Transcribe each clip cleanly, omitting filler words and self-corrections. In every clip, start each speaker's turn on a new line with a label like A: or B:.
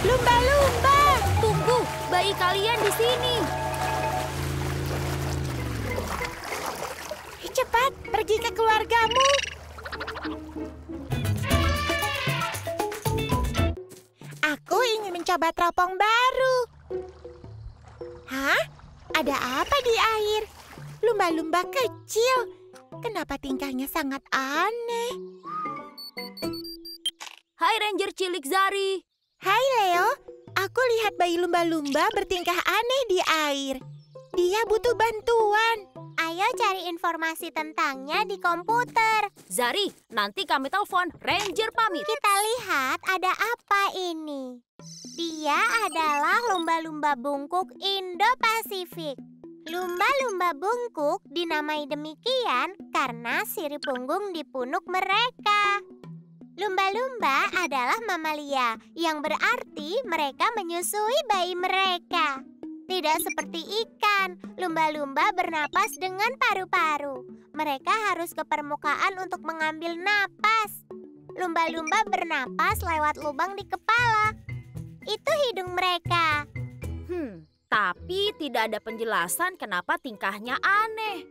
A: Lumba-lumba!
B: Tunggu, bayi kalian di sini.
A: Cepat, pergi ke keluargamu. Aku ingin mencoba teropong baru. Hah? Ada apa di air? Lumba-lumba kecil. Kenapa tingkahnya sangat aneh?
B: Hai Ranger Cilik Zari.
A: Hai Leo, aku lihat bayi lumba-lumba bertingkah aneh di air. Dia butuh bantuan. Ayo cari informasi tentangnya di komputer.
B: Zari, nanti kami telepon. Ranger pamit.
A: Kita lihat ada apa ini. Dia adalah lumba-lumba bungkuk Indo-Pasifik. Lumba-lumba bungkuk dinamai demikian karena sirip punggung di punuk mereka. Lumba-lumba adalah mamalia, yang berarti mereka menyusui bayi mereka. Tidak seperti ikan, lumba-lumba bernapas dengan paru-paru. Mereka harus ke permukaan untuk mengambil napas. Lumba-lumba bernapas lewat lubang di kepala. Itu hidung mereka.
B: Tapi tidak ada penjelasan kenapa tingkahnya aneh.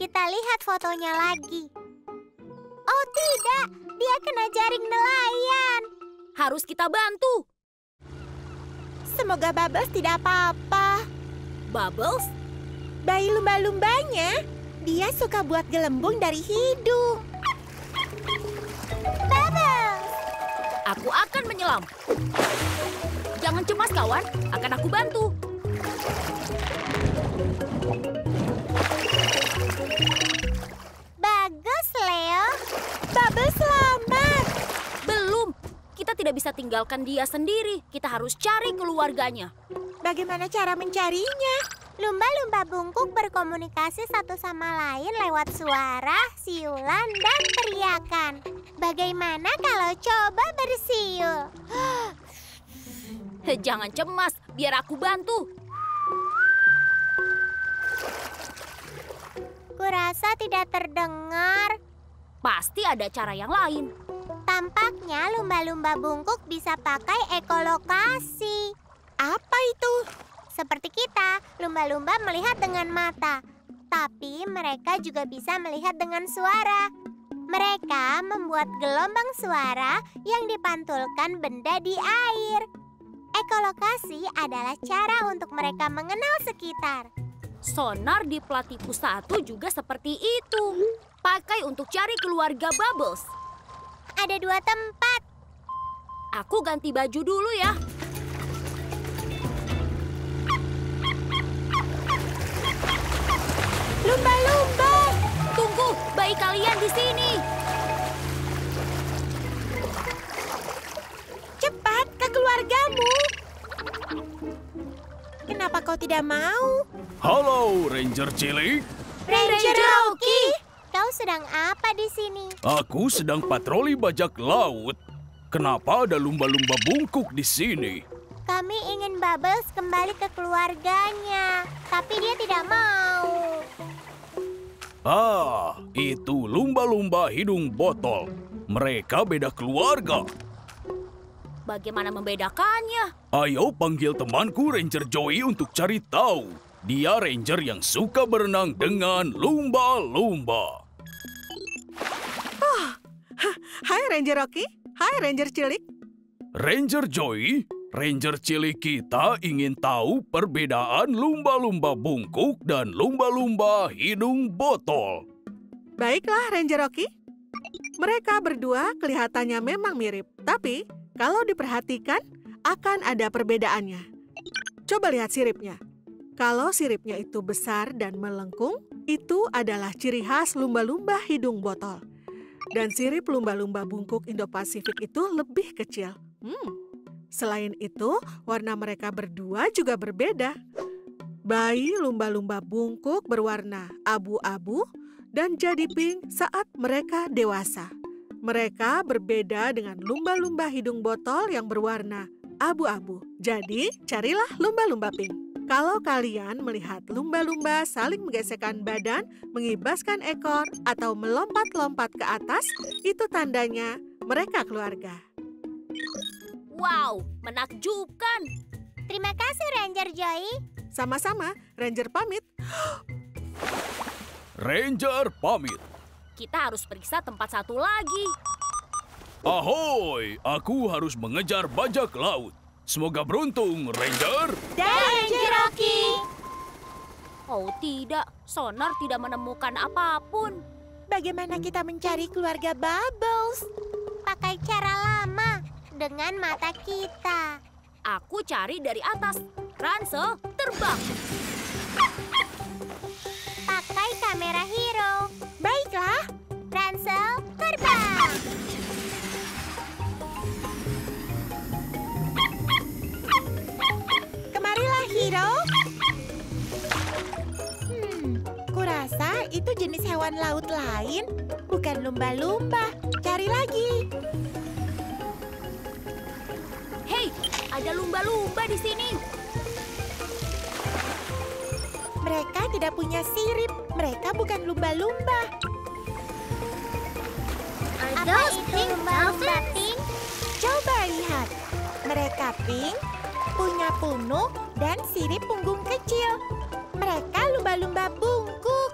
A: Kita lihat fotonya lagi. Oh tidak, dia kena jaring nelayan.
B: Harus kita bantu.
A: Semoga Bubbles tidak apa-apa.
B: Bubbles?
A: Bayi lumba-lumbanya, dia suka buat gelembung dari hidung. Bubbles!
B: Aku akan menyelam. Jangan cemas kawan, akan aku bantu.
A: Bagus, Leo. Bubbles selamat.
B: Belum, kita tidak bisa tinggalkan dia sendiri. Kita harus cari keluarganya.
A: Bagaimana cara mencarinya? Lumba-lumba bungkuk berkomunikasi satu sama lain lewat suara, siulan, dan teriakan. Bagaimana kalau coba bersiul?
B: Jangan cemas, biar aku bantu.
A: Kurasa tidak terdengar.
B: Pasti ada cara yang lain.
A: Tampaknya lumba-lumba bungkuk bisa pakai ekolokasi. Apa itu? Seperti kita, lumba-lumba melihat dengan mata. Tapi mereka juga bisa melihat dengan suara. Mereka membuat gelombang suara yang dipantulkan benda di air. Ekolokasi adalah cara untuk mereka mengenal sekitar.
B: Sonar di Platypus 1 juga seperti itu. Pakai untuk cari keluarga Bubbles.
A: Ada 2 tempat.
B: Aku ganti baju dulu ya.
A: Lumba-lumba!
B: Tunggu, bayi kalian di sini.
A: Cepat ke keluargamu. Kenapa kau tidak mau?
C: Halo, Ranger Cilik.
A: Ranger Rocky! Kau sedang apa di sini?
C: Aku sedang patroli bajak laut. Kenapa ada lumba-lumba bungkuk di sini?
A: Kami ingin Bubbles kembali ke keluarganya, tapi dia tidak mau.
C: Itu lumba-lumba hidung botol. Mereka beda keluarga.
B: Bagaimana membedakannya?
C: Ayo panggil temanku Ranger Joey untuk cari tahu. Dia ranger yang suka berenang dengan lumba-lumba.
D: Hai Ranger Rocky, hai Ranger Cilik.
C: Ranger Joey, Ranger cilik kita ingin tahu perbedaan lumba-lumba bungkuk dan lumba-lumba hidung botol.
D: Baiklah Ranger Rocky. Mereka berdua kelihatannya memang mirip, tapi kalau diperhatikan akan ada perbedaannya. Coba lihat siripnya. Kalau siripnya itu besar dan melengkung, itu adalah ciri khas lumba-lumba hidung botol. Dan sirip lumba-lumba bungkuk Indo-Pasifik itu lebih kecil. Selain itu, warna mereka berdua juga berbeda. Bayi lumba-lumba bungkuk berwarna abu-abu dan jadi pink saat mereka dewasa. Mereka berbeda dengan lumba-lumba hidung botol yang berwarna abu-abu. Jadi, carilah lumba-lumba pink. Kalau kalian melihat lumba-lumba saling menggesekkan badan, mengibaskan ekor, atau melompat-lompat ke atas, itu tandanya mereka keluarga.
B: Wow, menakjubkan.
A: Terima kasih, Ranger Joey.
D: Sama-sama, Ranger pamit.
C: Ranger pamit.
B: Kita harus periksa tempat satu lagi.
C: Ahoy, aku harus mengejar bajak laut. Semoga beruntung, Ranger.
A: Dan Ranger Rocky.
B: Oh tidak, sonar tidak menemukan apapun.
E: Bagaimana kita mencari keluarga Bubbles?
A: Pakai cara lama dengan mata kita.
B: Aku cari dari atas. Ransel, terbang.
A: Pakai kamera hero.
E: Baiklah,
A: Ransel, terbang.
E: kemarilah Hero. Kurasa itu jenis hewan laut lain, bukan lumba-lumba. Cari lagi.
B: Hei, ada lumba-lumba di sini.
E: Mereka tidak punya sirip. Mereka bukan lumba-lumba.
A: Apa itu lumba-lumba pink?
E: Coba lihat. Mereka pink, punya punuk, dan sirip punggung kecil. Mereka lumba-lumba bungkuk.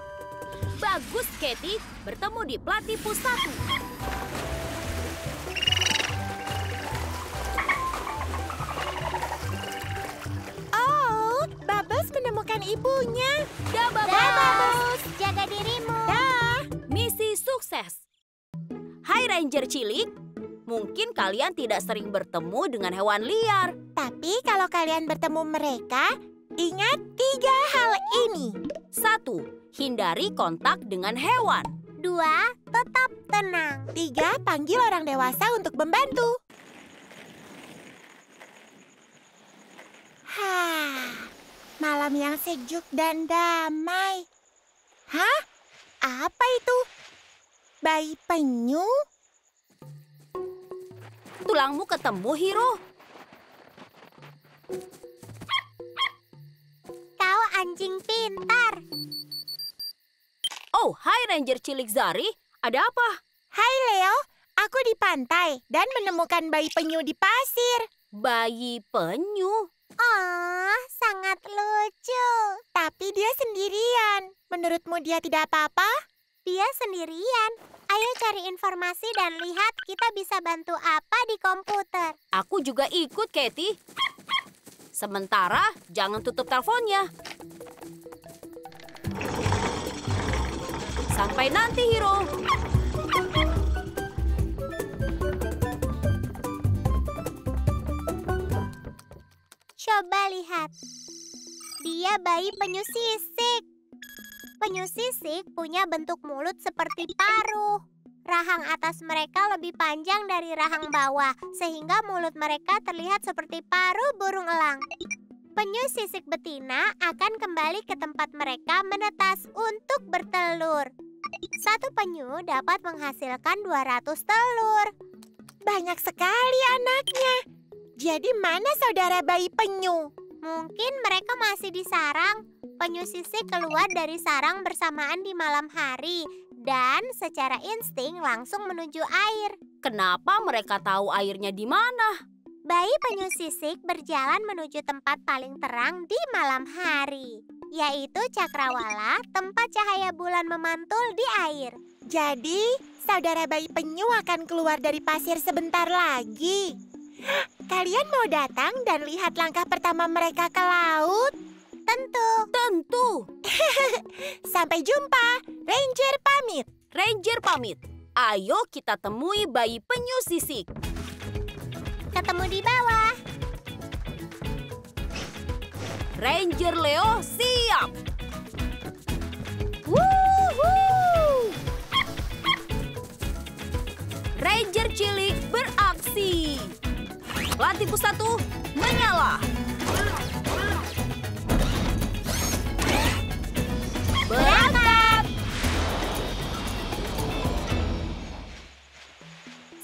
B: Bagus, Katie. Bertemu di Platypus 1.
E: Oh, Bubbles menemukan ibunya.
B: Dah,
A: Dah,
B: Bubbles.
A: Bubbles. Jaga dirimu.
E: Dah.
B: Misi sukses. Hai Ranger Cilik. Mungkin kalian tidak sering bertemu dengan hewan liar.
E: Tapi kalau kalian bertemu mereka, ingat 3 hal ini.
B: 1. Hindari kontak dengan hewan.
A: 2. Tetap tenang.
E: 3. Panggil orang dewasa untuk membantu. Malam yang sejuk dan damai. Hah? Apa itu? Bayi penyu?
B: Tulangmu ketemu, Hero.
A: Kau anjing pintar.
B: Oh, hai Ranger Cilik Zari. Ada apa?
E: Hai Leo, aku di pantai dan menemukan bayi penyu di pasir.
B: Bayi penyu.
A: Oh, sangat lucu.
E: Tapi dia sendirian. Menurutmu dia tidak apa-apa?
A: Dia sendirian. Ayo cari informasi dan lihat kita bisa bantu apa di komputer.
B: Aku juga ikut, Katie. Sementara, jangan tutup teleponnya. Sampai nanti, Hero.
A: Coba lihat. Dia bayi penyu sisik. Penyu sisik punya bentuk mulut seperti paruh. Rahang atas mereka lebih panjang dari rahang bawah, sehingga mulut mereka terlihat seperti paruh burung elang. Penyu sisik betina akan kembali ke tempat mereka menetas untuk bertelur. Satu penyu dapat menghasilkan 200 telur.
E: Banyak sekali anaknya. Jadi mana saudara bayi penyu?
A: Mungkin mereka masih di sarang. Penyu sisik keluar dari sarang bersamaan di malam hari dan secara insting langsung menuju air.
B: Kenapa mereka tahu airnya di mana?
A: Bayi penyu sisik berjalan menuju tempat paling terang di malam hari, yaitu cakrawala, tempat cahaya bulan memantul di air.
E: Jadi, saudara bayi penyu akan keluar dari pasir sebentar lagi. Kalian mau datang dan lihat langkah pertama mereka ke laut?
B: Tentu.
E: Sampai jumpa, Ranger pamit.
B: Ranger pamit. Ayo kita temui bayi penyu sisik.
A: Ketemu di bawah.
B: Ranger Leo siap.
A: Wuhuu!
B: Ranger Cilik beraksi. Platypus 1 menyala. Berangkat.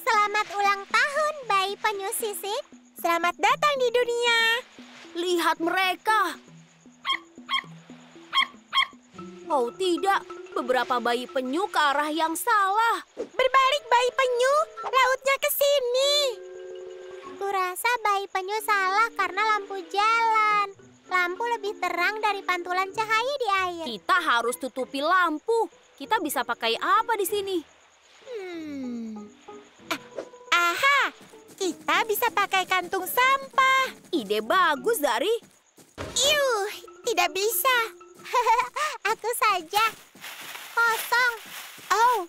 A: Selamat ulang tahun, bayi penyu sisik.
E: Selamat datang di dunia.
B: Lihat mereka. Oh tidak, beberapa bayi penyu ke arah yang salah.
E: Berbalik bayi penyu, lautnya ke sini.
A: Kurasa bayi penyu salah karena lampu jalan. Lampu lebih terang dari pantulan cahaya di air.
B: Kita harus tutupi lampu. Kita bisa pakai apa di sini?
E: Aha, kita bisa pakai kantung sampah.
B: Ide bagus, Dari.
E: Tidak bisa.
A: Aku saja. Kosong.
E: Oh,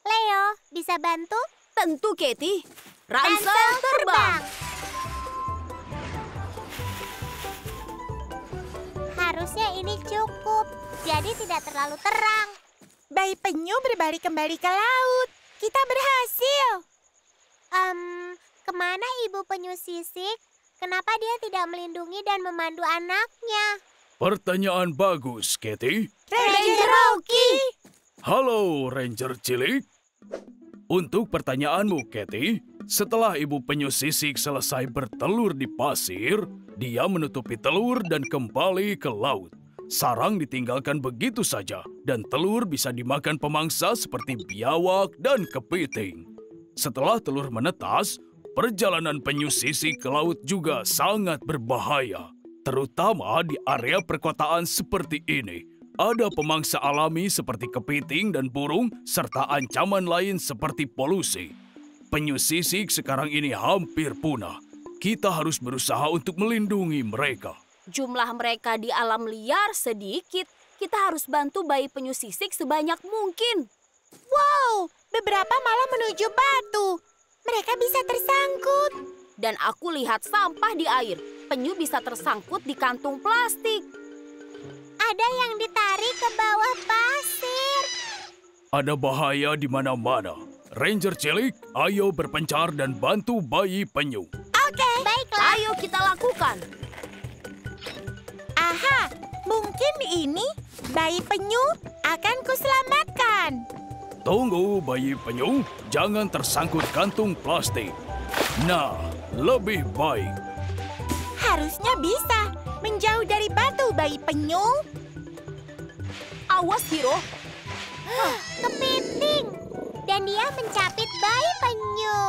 A: Leo, bisa bantu?
B: Tentu, Katie. Ransel terbang.
A: Harusnya ini cukup, jadi tidak terlalu terang.
E: bayi penyu berbalik kembali ke laut. Kita berhasil.
A: Kemana ibu penyu sisik? Kenapa dia tidak melindungi dan memandu anaknya?
C: Pertanyaan bagus, Katie.
E: Ranger Rocky.
C: Halo, Ranger Cilik. Untuk pertanyaanmu, Katie, setelah ibu penyu sisik selesai bertelur di pasir, dia menutupi telur dan kembali ke laut. Sarang ditinggalkan begitu saja, dan telur bisa dimakan pemangsa seperti biawak dan kepiting. Setelah telur menetas, perjalanan penyu sisik ke laut juga sangat berbahaya. Terutama di area perkotaan seperti ini. Ada pemangsa alami seperti kepiting dan burung, serta ancaman lain seperti polusi. Penyu sisik sekarang ini hampir punah. Kita harus berusaha untuk melindungi mereka.
B: Jumlah mereka di alam liar sedikit. Kita harus bantu bayi penyu sisik sebanyak mungkin.
E: Wow, beberapa malah menuju batu. Mereka bisa tersangkut.
B: Dan aku lihat sampah di air. Penyu bisa tersangkut di kantung plastik.
A: Ada yang ditarik ke bawah pasir.
C: Ada bahaya di mana-mana. Ranger Cilik, ayo berpencar dan bantu bayi penyu.
E: Oke.
A: Baiklah.
B: Ayo kita lakukan.
E: Aha, mungkin ini bayi penyu akan kuselamatkan.
C: Tunggu, bayi penyu. Jangan tersangkut kantung plastik. Nah, lebih baik.
E: Harusnya bisa menjauh dari batu, bayi penyu.
B: Awas, Hiro.
A: Kepiting. Dan dia mencapit bayi penyu.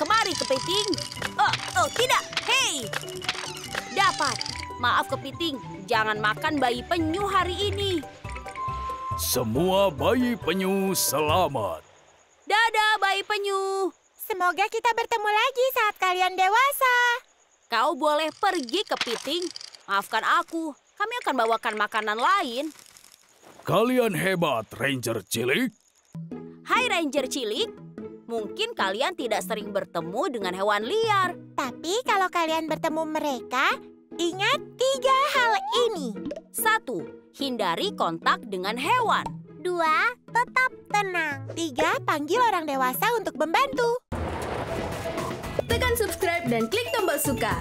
B: Kemari, kepiting. Oh, tidak. Hei. Dapat. Maaf, kepiting. Jangan makan bayi penyu hari ini.
C: Semua bayi penyu selamat.
B: Dadah, bayi penyu.
E: Semoga kita bertemu lagi saat kalian dewasa.
B: Kau boleh pergi, kepiting. Maafkan aku. Kami akan bawakan makanan lain.
C: Kalian hebat, Ranger Cilik.
B: Hai, Ranger Cilik. Mungkin kalian tidak sering bertemu dengan hewan liar.
E: Tapi kalau kalian bertemu mereka, ingat 3 hal ini.
B: 1. Hindari kontak dengan hewan.
A: 2. Tetap tenang.
E: 3. Panggil orang dewasa untuk membantu.
F: Tekan subscribe dan klik tombol suka.